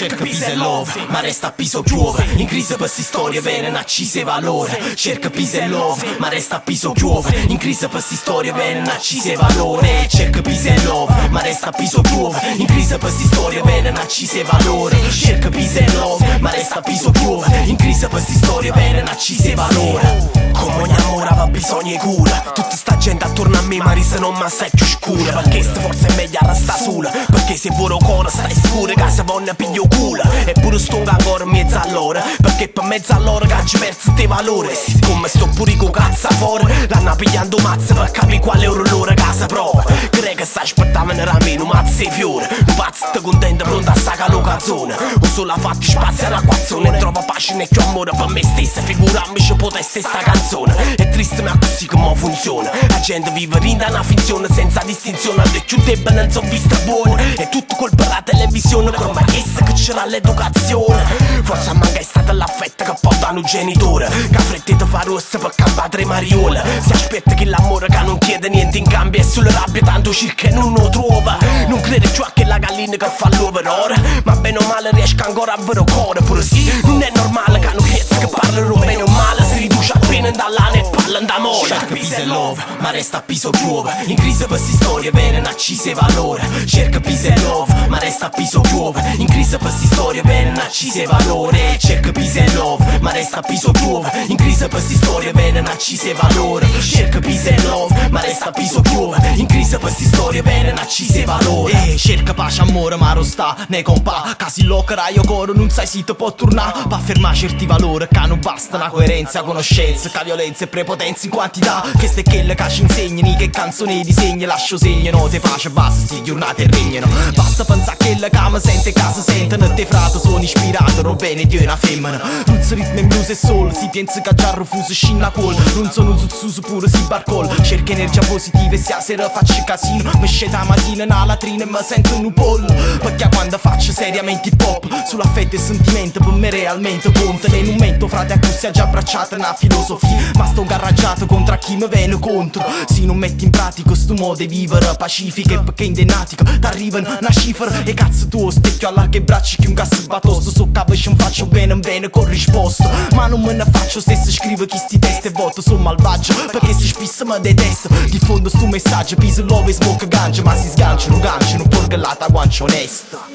cerca peace e love, ma resta a piso chiuove. In crisi per sti storie vene accise valore. Cerca peace e love, ma resta a piso chiuove. In crisi per sti storie vene accise valore. Cerca peace e love, ma resta a piso chiuove. In crisi per sti storie vene accise valore. Cerca peace e love, ma resta a piso chiuove. In crisi per sti storie vene accise valore. Come ogni amore aveva bisogno di cura. Tutta sta gente attorno a me ma risa non mi assai più scura. Perché sta forza è meglio resta sola. Perché se vuoi cuore stai scuro che se voglia piglio culo. Eppure sto ancora mezzo all'ora. Perché per mezzo all'ora che ci perso te valore. Siccome sto pure con cazzo fuori, l'hanno pigliando mazza per capire quale ora l'ora casa prova. Crei che sta aspettando a meno mazza e fiore. Un pazzo sta contento pronto a sta calocazione. O solo ha fatto spazio all'acquazione. E trova pace né più amore per me stessa. Figurarmi se potesse sta canzone. È triste ma così come funziona. La gente vive rinda una finzione senza distinzione. Le più deboli non sono viste buone. È tutto colpa della televisione. Ormai essa che c'era l'educazione. Forse manca è stata l'affetto che porta un genitore. Che ha fretta di fare rossa per campare mariola. Si aspetta che l'amore che non chiede niente in cambio. E sulle rabbie tanto circa e non lo trova. Non crede più a che la gallina che fa l'overore. Ma bene o male riesca ancora a vero cuore. Pure sì, non è normale che hanno chiesto che parlerò bene o male. Si riduce appena dall'ana e parlano d'amore. Cerca peace e love, ma resta a piso chiuove. In crisi per sti storie vene accise valore. Cerca peace e love, ma resta a piso chiuove. In crisi per sti storie vene accise valore. Cerca peace e love, ma resta a piso chiuove. In crisi per sti storie vene accise valore. Cerca peace e love, ma resta a piso chiuove. In crisi per sti storie vene accise valore. Cerca pace, amore, ma non sta ne compà. Casi l'ocra io coro, non sai se ti può tornare. Pa' affermare certi valori che non basta. Una coerenza, conoscenza, che violenza e prepotenza in quantità. Che ste quelle che ci insegnano, che canzoni disegni. Lascio segno, note pace, basta, sti giornate regnano. Basta pensare che la cama sente, che si sentono. Te frate sono ispirato, non bene Dio è una femmina. Ruzzo, ritmo e blues e soul. Si pensa che già refuso scinna col. Non sono zuzzuso pure si barcol. Cerca energia positiva e se a sera faccio casino. Mi scendo la mattina nella latrina e mi sento un pollo. Perché quando faccio seriamente hip hop sull'affetto e sentimento per me realmente conta. E non mento frate a cui si è già abbracciata una filosofia. Ma sto ingarraggiato contro chi mi viene contro. Se non metti in pratica sto modo di vivere pacifico. E perché in denatico t'arrivano una cifra. E cazzo tuo stecchio a larghe braccia che un gas batosto. So che ci faccio bene con risposta. Ma non me ne faccio stesso scrivo chi sti testi e voto sono malvagio. Perché si spissa mi detesto. Diffondo sto messaggio, peace, love e smoke ganja. Ma si sgancia, non porca la guancia onesta.